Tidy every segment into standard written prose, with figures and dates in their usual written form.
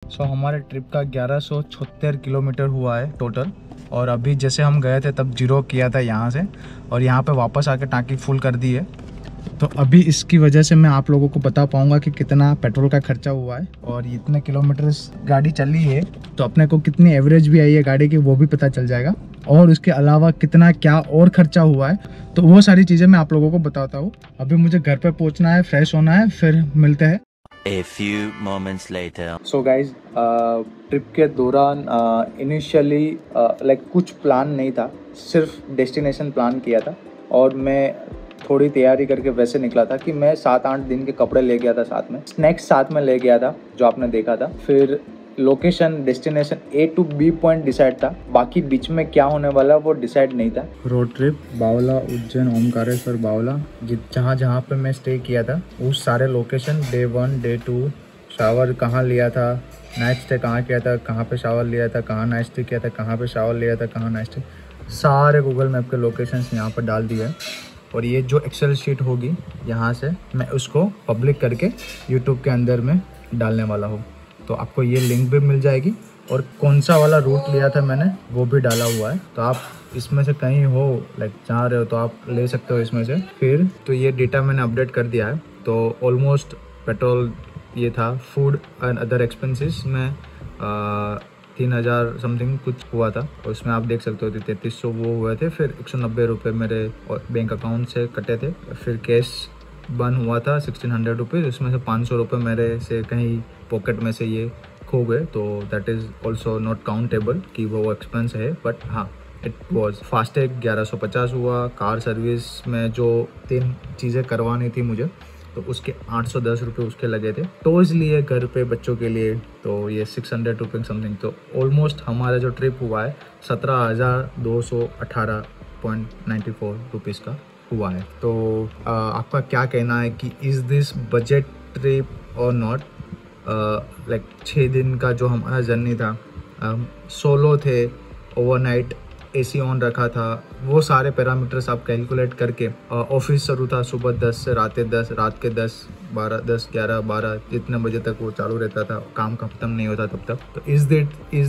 हमारे ट्रिप का 1176 किलोमीटर हुआ है टोटल। और अभी जैसे हम गए थे तब 0 किया था यहाँ से, और यहाँ पे वापस आके टाँकी फुल कर दी है। तो अभी इसकी वजह से मैं आप लोगों को बता पाऊँगा कि कितना पेट्रोल का खर्चा हुआ है और इतने किलोमीटर गाड़ी चली है, तो अपने को कितनी एवरेज भी आई है गाड़ी की वो भी पता चल जाएगा। और उसके अलावा कितना क्या और खर्चा हुआ है, तो वो सारी चीज़ें मैं आप लोगों को बताता हूँ। अभी मुझे घर पे पहुँचना है, फ्रेश होना है, फिर मिलते हैं। A few moments later. So guys, trip के दौरान इनिशियली लाइक कुछ प्लान नहीं था, सिर्फ डेस्टिनेशन प्लान किया था। और मैं थोड़ी तैयारी करके वैसे निकला था कि मैं 7-8 दिन के कपड़े ले गया था, साथ में स्नैक्स साथ में ले गया था जो आपने देखा था। फिर location destination A to B point decide था, बाकी बीच में क्या होने वाला वो डिसाइड नहीं था। रोड ट्रिप बावला, उज्जैन, ओमकारेश्वर, बावला, जहाँ जहाँ पे मैं स्टे किया था उस सारे लोकेशन, डे 1 डे 2, शावर कहाँ लिया था, नाइट स्टे कहाँ किया था, कहाँ पे शावर लिया था, कहाँ नाइट स्टे किया था, कहाँ पे शावर लिया था, कहाँ नाइट स्टे, सारे गूगल मैप के लोकेशंस यहाँ पर डाल दिए हैं। और ये जो एक्सेल शीट होगी यहाँ से मैं उसको पब्लिक करके यूट्यूब के अंदर में डालने वाला हूँ, तो आपको ये लिंक भी मिल जाएगी। और कौन सा वाला रूट लिया था मैंने वो भी डाला हुआ है, तो आप इसमें से कहीं हो लाइक जा रहे हो तो आप ले सकते हो इसमें से। फिर तो ये डेटा मैंने अपडेट कर दिया है। तो ऑलमोस्ट पेट्रोल ये था, फूड एंड अदर एक्सपेंसेस में 3000 समथिंग कुछ हुआ था, और उसमें आप देख सकते हो 3300 वो हुए थे। फिर 190 रुपये मेरे बैंक अकाउंट से कटे थे। फिर कैश बन हुआ था 1600 रुपीज़, उसमें से 500 रुपये मेरे से कहीं पॉकेट में से ये खो गए, तो that is also not countable कि वो एक्सपेंस है, बट हाँ इट वॉज। फास्टैग 1150 हुआ। कार सर्विस में जो 3 चीज़ें करवानी थी मुझे, तो उसके 810 रुपये उसके लगे थे। तो इसलिए घर पे बच्चों के लिए तो ये 600 रुपये समथिंग। तो ऑलमोस्ट हमारा जो ट्रिप हुआ है 17,218.94 रुपीज़ का हुआ है। तो आपका क्या कहना है कि इज़ दिस बजट ट्रिप और नॉट? लाइक 6 दिन का जो हमारा जर्नी था, सोलो थे, ओवरनाइट AC ऑन रखा था, वो सारे पैरामीटर्स आप कैलकुलेट करके, ऑफिस शुरू था सुबह 10 से रात के 10, रात के 10, 12, 10, 11, 12 जितने बजे तक वो चालू रहता था, काम खत्म नहीं होता तब तक। तो इज़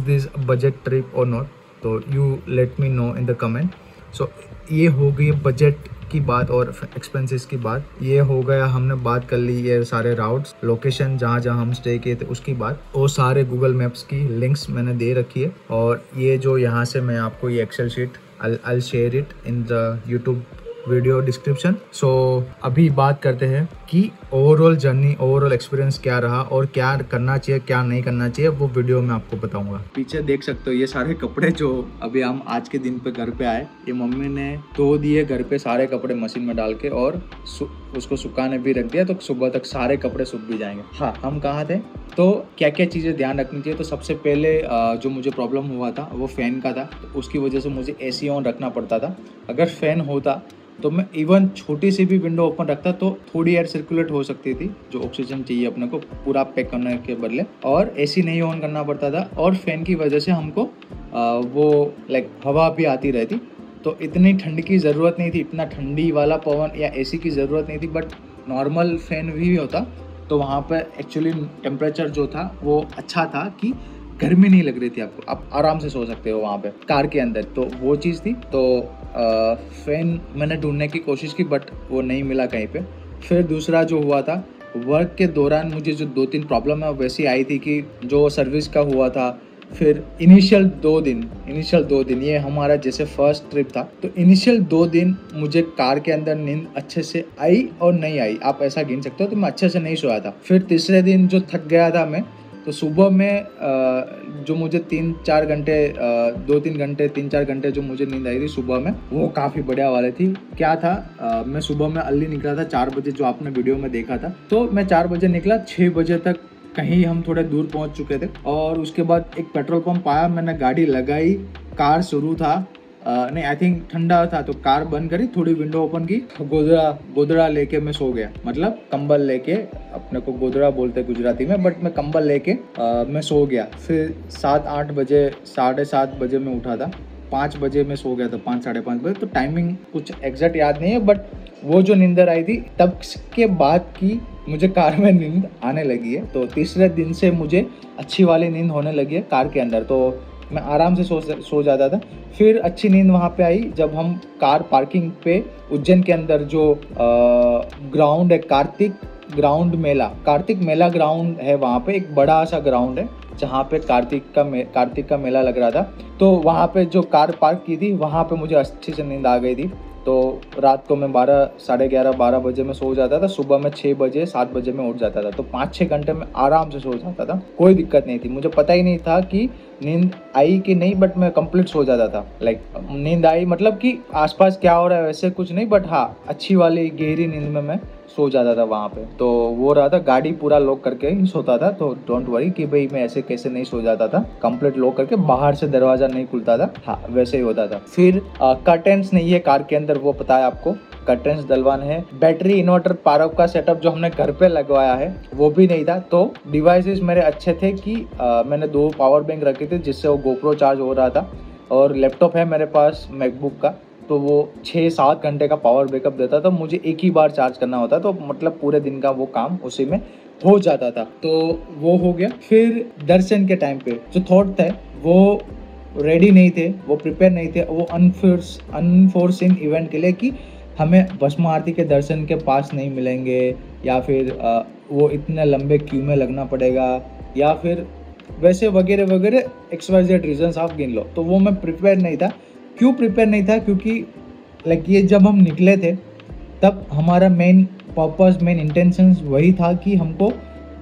दिस बजट ट्रिप और नॉट? तो you let me know in the comment. So ये हो गई बजट की बात और एक्सपेंसेस की बात, ये हो गया। हमने बात कर ली ये सारे राउट्स, लोकेशन जहाँ जहाँ हम स्टे किए थे उसकी बात, और सारे गूगल मैप्स की लिंक्स मैंने दे रखी है। और ये जो यहाँ से मैं आपको ये excel sheet I'll share it in the YouTube video description. So अभी बात करते हैं कि ओवरऑल जर्नी, ओवरऑल एक्सपीरियंस क्या रहा और क्या करना चाहिए क्या नहीं करना चाहिए, वो वीडियो में आपको बताऊंगा। पीछे देख सकते हो ये सारे कपड़े जो अभी हम आज के दिन पे घर पे आए, ये मम्मी ने धो दिए घर पे सारे कपड़े मशीन में डाल के, और उसको सुखाने भी रख दिया, तो सुबह तक सारे कपड़े सूख भी जाएंगे। हाँ, हम कहाँ थे, तो क्या क्या चीज़ें ध्यान रखनी चाहिए। तो सबसे पहले जो मुझे प्रॉब्लम हुआ था वो फ़ैन का था, तो उसकी वजह से मुझे AC ऑन रखना पड़ता था। अगर फ़ैन होता तो मैं इवन छोटी सी भी विंडो ओपन रखता तो थोड़ी एयर सर्कुलेट हो सकती थी, जो ऑक्सीजन चाहिए अपने को पूरा पैक करने के बदले, और AC नहीं ऑन करना पड़ता था। और फैन की वजह से हमको वो लाइक हवा भी आती रहती, तो इतनी ठंड की ज़रूरत नहीं थी, इतना ठंडी वाला पवन या AC की ज़रूरत नहीं थी। बट नॉर्मल फैन भी होता तो वहाँ पर एक्चुअली टेम्परेचर जो था वो अच्छा था कि गर्मी नहीं लग रही थी आपको, आप आराम से सो सकते हो वहाँ पे कार के अंदर, तो वो चीज़ थी। तो फैन मैंने ढूंढने की कोशिश की बट वो नहीं मिला कहीं पे। फिर दूसरा जो हुआ था, वर्क के दौरान मुझे जो 2-3 प्रॉब्लम है वैसी आई थी कि जो सर्विस का हुआ था। फिर इनिशियल 2 दिन ये हमारा जैसे फर्स्ट ट्रिप था, तो इनिशियल 2 दिन मुझे कार के अंदर नींद अच्छे से आई और नहीं आई, आप ऐसा गिन सकते हो। तो मैं अच्छे से नहीं सोया था। फिर तीसरे दिन जो थक गया था मैं, तो सुबह में जो मुझे 3-4 घंटे 2-3 घंटे 3-4 घंटे जो मुझे नींद आई थी सुबह में, वो काफ़ी बढ़िया वाली थी। क्या था, मैं सुबह में अर्ली निकला था 4 बजे, जो आपने वीडियो में देखा था। तो मैं 4 बजे निकला, 6 बजे तक कहीं हम थोड़े दूर पहुंच चुके थे। और उसके बाद एक पेट्रोल पंप आया, मैंने गाड़ी लगाई, कार शुरू था, नहीं आई थिंक ठंडा था, तो कार बंद करी, थोड़ी विंडो ओपन की, गोदड़ा लेके मैं सो गया। मतलब कंबल लेके, अपने को गोदड़ा बोलते गुजराती में, बट मैं कंबल लेके मैं सो गया। फिर 7-8 बजे 7:30 बजे मैं उठा था, 5 बजे मैं सो गया था, 5-5:30 बजे। तो टाइमिंग कुछ एग्जैक्ट याद नहीं है, बट वो जो नींदर आई थी तब के बाद की मुझे कार में नींद आने लगी है। तो तीसरे दिन से मुझे अच्छी वाली नींद होने लगी है कार के अंदर, तो मैं आराम से सो जाता था। फिर अच्छी नींद वहाँ पे आई जब हम कार पार्किंग पे उज्जैन के अंदर जो ग्राउंड है, कार्तिक मेला ग्राउंड है, वहाँ पे एक बड़ा सा ग्राउंड है जहाँ पे कार्तिक का मेला लग रहा था। तो वहाँ पे जो कार पार्क की थी वहाँ पे मुझे अच्छी से नींद आ गई थी। तो रात को मैं 11:30-12 बजे में सो जाता था, सुबह में 6-7 बजे में उठ जाता था। तो 5-6 घंटे में आराम से सो जाता था, कोई दिक्कत नहीं थी। मुझे पता ही नहीं था कि नींद आई कि नहीं, बट मैं कंप्लीट सो जाता था। लाइक नींद आई मतलब कि आसपास क्या हो रहा है वैसे कुछ नहीं, बट हाँ अच्छी वाली गहरी नींद में मैं सो जाता था वहाँ पे। तो वो रहा था, गाड़ी पूरा लॉक करके ही सोता था। तो डोंट वरी कि भाई मैं ऐसे कैसे नहीं सो जाता था, कंप्लीट लॉक करके, बाहर से दरवाजा नहीं खुलता था, हाँ वैसे ही होता था। फिर कर्टेंस नहीं है कार के अंदर, वो पता है आपको, कर्टेंस डलवाने हैं। बैटरी इन्वर्टर पावर का सेटअप जो हमने घर पे लगवाया है वो भी नहीं था। तो डिवाइसेस मेरे अच्छे थे कि मैंने 2 पावर बैंक रखे थे जिससे वो गोप्रो चार्ज हो रहा था, और लैपटॉप है मेरे पास मैकबुक का, तो वो 6-7 घंटे का पावर बैकअप देता था। मुझे एक ही बार चार्ज करना होता, तो मतलब पूरे दिन का वो काम उसी में हो जाता था। तो वो हो गया। फिर दर्शन के टाइम पे जो थॉट थे वो रेडी नहीं थे, वो प्रिपेयर नहीं थे, वो अनफोर्सिन इवेंट के लिए कि हमें भस्म आरती के दर्शन के पास नहीं मिलेंगे, या फिर वो इतने लंबे क्यू में लगना पड़ेगा, या फिर वैसे वगैरह वगैरह XYZ रीजंस आप गिन लो। तो वो मैं प्रिपेयर नहीं था। क्यों प्रिपेयर नहीं था? क्योंकि लाइक ये जब हम निकले थे तब हमारा मेन पर्पस, मेन इंटेंशन वही था कि हमको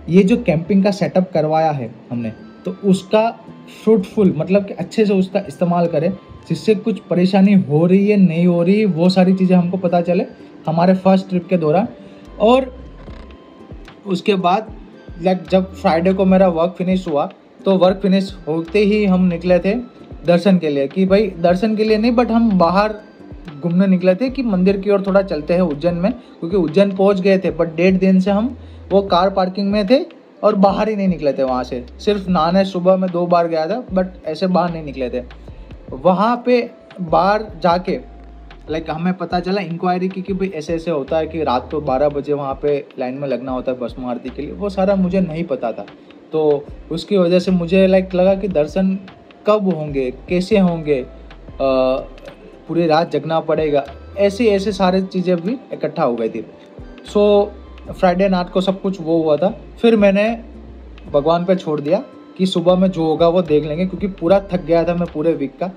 ये जो कैंपिंग का सेटअप करवाया है हमने, तो उसका फ्रूटफुल मतलब कि अच्छे से उसका इस्तेमाल करें, जिससे कुछ परेशानी हो रही है नहीं हो रही वो सारी चीज़ें हमको पता चले हमारे फर्स्ट ट्रिप के दौरान। और उसके बाद लाइक जब फ्राइडे को मेरा वर्क फिनिश हुआ, तो वर्क फिनिश होते ही हम निकले थे दर्शन के लिए, कि भाई दर्शन के लिए नहीं बट हम बाहर घूमने निकले थे कि मंदिर की ओर थोड़ा चलते हैं उज्जैन में, क्योंकि उज्जैन पहुंच गए थे बट 1.5 दिन से हम वो कार पार्किंग में थे और बाहर ही नहीं निकले थे वहाँ से। सिर्फ नहाने सुबह में 2 बार गया था, बट ऐसे बाहर नहीं निकले थे। वहाँ पे बाहर जाके लाइक हमें पता चला, इंक्वायरी की कि भाई ऐसे ऐसे होता है कि रात को 12 बजे वहाँ पे लाइन में लगना होता है भस्म आरती के लिए। वो सारा मुझे नहीं पता था, तो उसकी वजह से मुझे लाइक लगा कि दर्शन कब होंगे, कैसे होंगे, पूरी रात जगना पड़ेगा, ऐसे सारे चीज़ें भी इकट्ठा हो गई थी। सो फ्राइडे नाइट को सब कुछ वो हुआ था। फिर मैंने भगवान पे छोड़ दिया कि सुबह में जो होगा वो देख लेंगे, क्योंकि पूरा थक गया था मैं पूरे वीक का।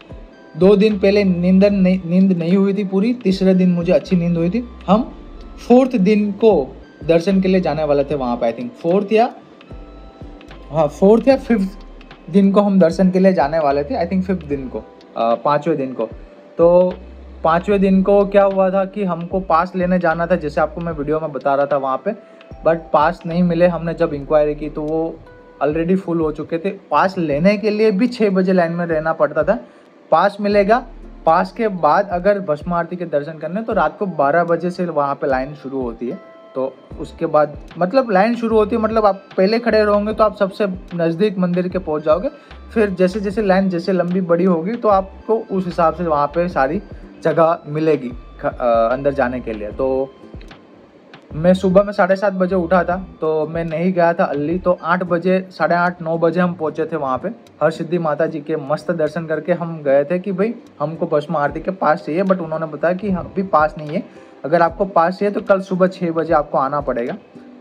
2 दिन पहले नींद नहीं हुई थी पूरी, तीसरे दिन मुझे अच्छी नींद हुई थी। हम 4th दिन को दर्शन के लिए जाने वाले थे वहाँ पे, आई थिंक 4th या 5th दिन को हम दर्शन के लिए जाने वाले थे, आई थिंक 5th दिन को, 5वें दिन को। तो 5वें दिन को क्या हुआ था कि हमको पास लेने जाना था, जैसे आपको मैं वीडियो में बता रहा था वहाँ पे, बट पास नहीं मिले। हमने जब इंक्वायरी की तो वो ऑलरेडी फुल हो चुके थे। पास लेने के लिए भी 6 बजे लाइन में रहना पड़ता था। पास मिलेगा, पास के बाद अगर भस्म आरती के दर्शन करने तो रात को 12 बजे से वहाँ पे लाइन शुरू होती है। तो उसके बाद मतलब लाइन शुरू होती है, मतलब आप पहले खड़े रहोगे तो आप सबसे नज़दीक मंदिर के पहुँच जाओगे। फिर जैसे जैसे लाइन जैसे लंबी बड़ी होगी तो आपको उस हिसाब से वहाँ पे सारी जगह मिलेगी अंदर जाने के लिए। तो मैं सुबह में 7:30 बजे उठा था, तो मैं नहीं गया था अल्ली। तो 8 बजे, 8:30-9 बजे हम पहुँचे थे वहाँ पे। हरसिद्धि माता जी के मस्त दर्शन करके हम गए थे कि भाई हमको भस्म आरती के पास चाहिए, बट उन्होंने बताया कि अभी पास नहीं है। अगर आपको पास चाहिए तो कल सुबह 6 बजे आपको आना पड़ेगा।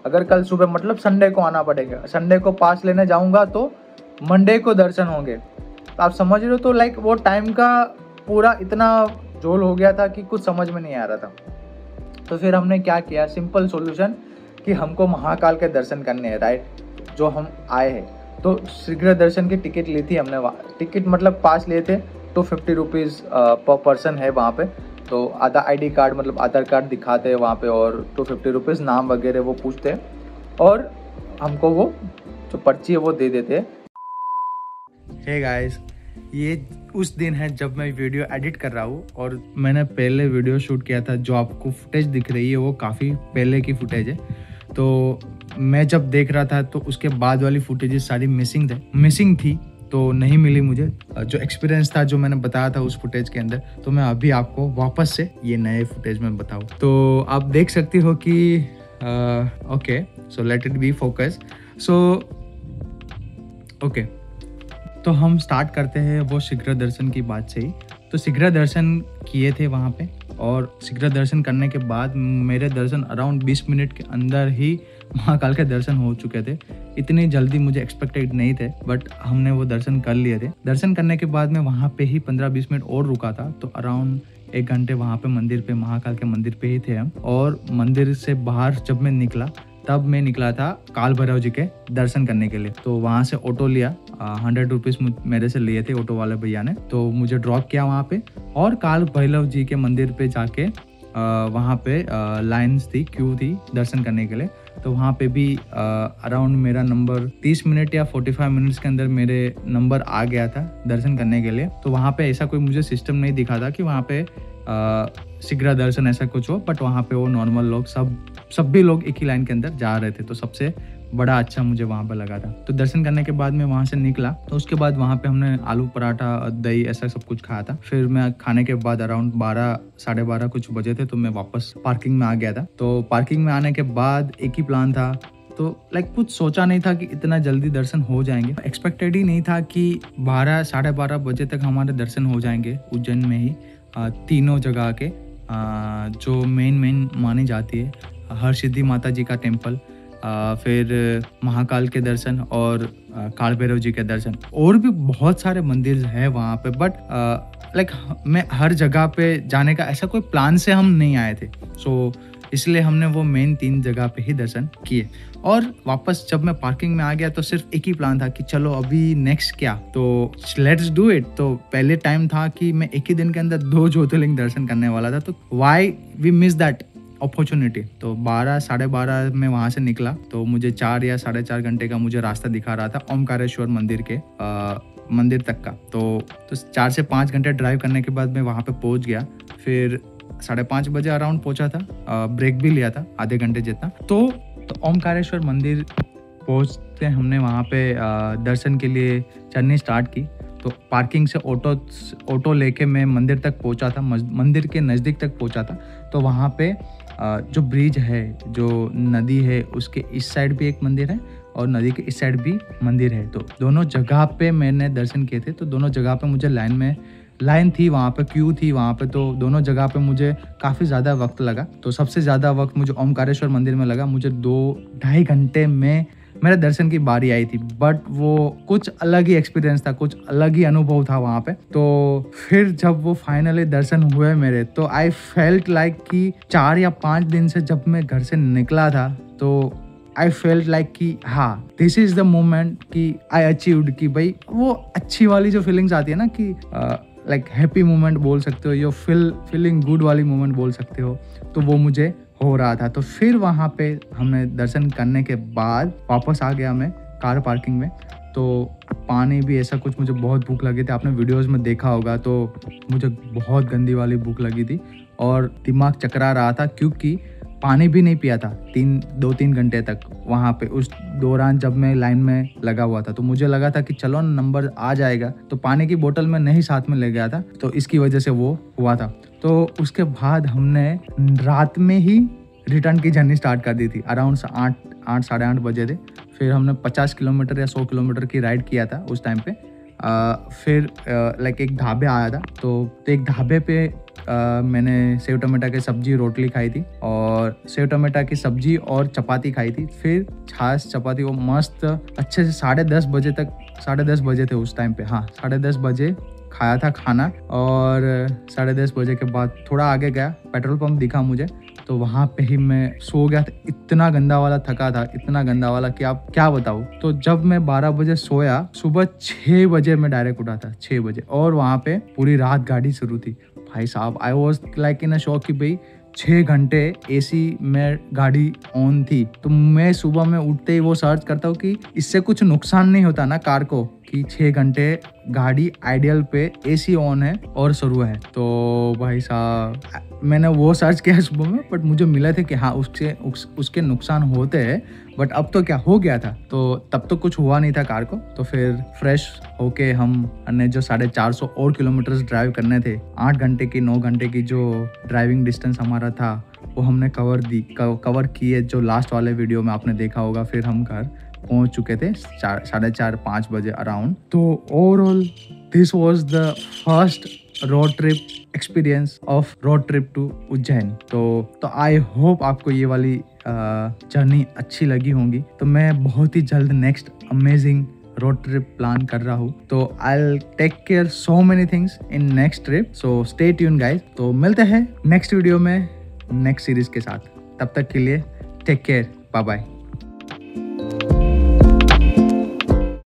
अगर कल सुबह मतलब संडे को आना पड़ेगा। संडे को पास लेने जाऊँगा तो मंडे को दर्शन होंगे। तो आप समझ रहे हो, तो लाइक वो टाइम का पूरा इतना झोल हो गया था कि कुछ समझ में नहीं आ रहा था। तो फिर हमने क्या किया, सिंपल सॉल्यूशन कि हमको महाकाल के दर्शन करने हैं, राइट, जो हम आए हैं। तो शीघ्र दर्शन की टिकट ली थी हमने। टिकट मतलब पास लिए थे, तो 50 रुपीज़ पर पर्सन है वहाँ पे। तो आधा ID कार्ड मतलब आधार कार्ड दिखाते हैं वहाँ पे, और 250 रुपीज़ नाम वगैरह वो पूछते हैं, और हमको वो जो पर्ची है वो दे देते हैं। हे गाइस, ये उस दिन है जब मैं वीडियो एडिट कर रहा हूँ, और मैंने पहले वीडियो शूट किया था। जो आपको फुटेज दिख रही है वो काफ़ी पहले की फुटेज है। तो मैं जब देख रहा था तो उसके बाद वाली फुटेजेस सारी मिसिंग थी, तो नहीं मिली मुझे। जो एक्सपीरियंस था जो मैंने बताया था उस फुटेज के अंदर, तो मैं अभी आपको वापस से ये नए फुटेज में बताऊँ। तो आप देख सकती हो कि okay, so let it be focus. So okay, तो हम स्टार्ट करते हैं वो शीघ्र दर्शन की बात से ही। तो शीघ्र दर्शन किए थे वहाँ पे, और शीघ्र दर्शन करने के बाद मेरे दर्शन अराउंड 20 मिनट के अंदर ही महाकाल के दर्शन हो चुके थे। इतनी जल्दी मुझे एक्सपेक्टेड नहीं थे, बट हमने वो दर्शन कर लिए थे। दर्शन करने के बाद मैं वहाँ पे ही 15-20 मिनट और रुका था, तो अराउंड 1 घंटे वहाँ पे मंदिर पे, महाकाल के मंदिर पे ही थे हम। और मंदिर से बाहर जब मैं निकला, तब मैं निकला था काल भैरव जी के दर्शन करने के लिए। तो वहाँ से ऑटो लिया, 100 रुपीज़ मेरे से लिए थे ऑटो वाले भैया ने। तो मुझे ड्रॉप किया वहाँ पे, और काल भैरव जी के मंदिर पे जाके वहाँ पे लाइन्स थी, क्यू थी दर्शन करने के लिए। तो वहाँ पे भी अराउंड मेरा नंबर 30 मिनट या 45 मिनट्स के अंदर मेरे नंबर आ गया था दर्शन करने के लिए। तो वहाँ पे ऐसा कोई मुझे सिस्टम नहीं दिखा था कि वहाँ पे शीघ्र दर्शन ऐसा कुछ हो, बट वहाँ पे वो नॉर्मल लोग सब भी लोग एक ही लाइन के अंदर जा रहे थे। तो सबसे बड़ा अच्छा मुझे वहाँ पे लगा था। तो दर्शन करने के बाद मैं वहाँ से निकला, तो उसके बाद वहाँ पे हमने आलू पराठा, दही, ऐसा सब कुछ खाया था। फिर मैं खाने के बाद अराउंड 12, 12:30 कुछ बजे थे, तो मैं वापस पार्किंग में आ गया था। तो पार्किंग में आने के बाद एक ही प्लान था, तो कुछ सोचा नहीं था कि इतना जल्दी दर्शन हो जाएंगे। एक्सपेक्टेड ही नहीं था कि 12, 12:30 बजे तक हमारे दर्शन हो जाएंगे उज्जैन में ही, तीनों जगह के जो मेन मानी जाती है, हरसिद्धि माता जी का टेम्पल, फिर महाकाल के दर्शन, और काल भैरव जी के दर्शन। और भी बहुत सारे मंदिर है वहाँ पे, बट मैं हर जगह पे जाने का ऐसा कोई प्लान से हम नहीं आए थे। सो इसलिए हमने वो मेन 3 जगह पे ही दर्शन किए। और वापस जब मैं पार्किंग में आ गया, तो सिर्फ एक ही प्लान था कि चलो अभी नेक्स्ट क्या, तो लेट्स डू इट। तो पहले टाइम था कि मैं एक ही दिन के अंदर 2 ज्योतिर्लिंग दर्शन करने वाला था, तो why we miss that opportunity. तो 12, 12:30 में वहाँ से निकला, तो मुझे 4 या 4.5 घंटे का मुझे रास्ता दिखा रहा था ओमकारेश्वर मंदिर के मंदिर तक का। तो 4 से 5 घंटे ड्राइव करने के बाद मैं वहाँ पे पहुँच गया। फिर 5:30 बजे अराउंड पहुँचा था, ब्रेक भी लिया था आधे घंटे जितना। तो ओमकारेश्वर मंदिर पहुँचते हमने वहाँ पे दर्शन के लिए जर्नी स्टार्ट की। तो पार्किंग से ऑटो लेके मैं मंदिर तक पहुँचा था, मंदिर के नज़दीक तक पहुँचा था। तो वहाँ पे जो ब्रिज है, जो नदी है, उसके इस साइड भी एक मंदिर है और नदी के इस साइड भी मंदिर है। तो दोनों जगह पे मैंने दर्शन किए थे। तो दोनों जगह पे मुझे लाइन थी, वहाँ पे क्यू थी वहाँ पे। तो दोनों जगह पे मुझे काफ़ी ज़्यादा वक्त लगा। तो सबसे ज़्यादा वक्त मुझे ओमकारेश्वर मंदिर में लगा। मुझे 2-2.5 घंटे में मेरे दर्शन की बारी आई थी, बट वो कुछ अलग ही एक्सपीरियंस था, कुछ अलग ही अनुभव था वहाँ पे। तो फिर जब वो फाइनली दर्शन हुए मेरे, तो आई फेल्ट लाइक कि 4 या 5 दिन से जब मैं घर से निकला था, तो आई फेल्ट लाइक कि हाँ, दिस इज द मोमेंट कि आई अचीव्ड, कि भाई वो अच्छी वाली जो फीलिंग्स आती है ना, कि हैप्पी मोमेंट बोल सकते हो, यो फीलिंग गुड वाली मोमेंट बोल सकते हो, तो वो मुझे हो रहा था। तो फिर वहाँ पे हमने दर्शन करने के बाद वापस आ गया मैं कार पार्किंग में। तो पानी भी ऐसा कुछ, मुझे बहुत भूख लगी थी, आपने वीडियोस में देखा होगा। तो मुझे बहुत गंदी वाली भूख लगी थी और दिमाग चकरा रहा था, क्योंकि पानी भी नहीं पिया था 2-3 घंटे तक वहाँ पे। उस दौरान जब मैं लाइन में लगा हुआ था, तो मुझे लगा था कि चलो नंबर आ जाएगा, तो पानी की बोतल में नहीं साथ में ले गया था, तो इसकी वजह से वो हुआ था। तो उसके बाद हमने रात में ही रिटर्न की जर्नी स्टार्ट कर दी थी। अराउंड 8, 8:30 बजे थे। फिर हमने 50 किलोमीटर या 100 किलोमीटर की राइड किया था उस टाइम पे। फिर एक ढाबे आया था, तो एक ढाबे पे मैंने सेव टमाटर की सब्जी, रोटली खाई थी, और सेव टमाटर की सब्जी और चपाती खाई थी। फिर छाछ चपाती वो मस्त अच्छे से 10:30 बजे तक, 10:30 बजे थे उस टाइम पे, हाँ 10:30 बजे खाया था खाना। और 10:30 बजे के बाद थोड़ा आगे गया, पेट्रोल पंप दिखा मुझे, तो वहाँ पे ही मैं सो गया था। इतना गंदा वाला थका था, इतना गंदा वाला कि आप क्या बताऊँ। तो जब मैं 12 बजे सोया, सुबह 6 बजे मैं डायरेक्ट उठा था, 6 बजे, और वहाँ पे पूरी रात गाड़ी शुरू थी। भाई साहब, I was like in a shock कि भाई 6 घंटे एसी में गाड़ी ऑन थी। तो मैं सुबह में उठते ही वो सर्च करता हूँ कि इससे कुछ नुकसान नहीं होता ना कार को, कि 6 घंटे गाड़ी आइडियल पे एसी ऑन है और शुरू है। तो भाई साहब, मैंने वो सर्च किया सुबह में, बट मुझे मिला था कि हाँ उसके नुकसान होते हैं, बट अब तो क्या हो गया था, तो तब तो कुछ हुआ नहीं था कार को। तो फिर फ्रेश होके हमने जो 450 और किलोमीटर ड्राइव करने थे, 8 घंटे की 9 घंटे की जो ड्राइविंग डिस्टेंस हमारा था, वो वो हमने कवर किए, जो लास्ट वाले वीडियो में आपने देखा होगा। फिर हम घर पहुंच चुके थे 4:30-5 बजे अराउंड। तो overall this was the first road trip experience of road trip to Ujjain. तो आई होप आपको ये वाली जर्नी अच्छी लगी होंगी। तो मैं बहुत ही जल्द next amazing road trip plan कर रहा हूँ। तो I take care so many things in next trip, so stay tune guys. तो मिलते हैं नेक्स्ट वीडियो में नेक्स्ट सीरीज के साथ। तब तक के लिए टेक केयर, बाय बाय।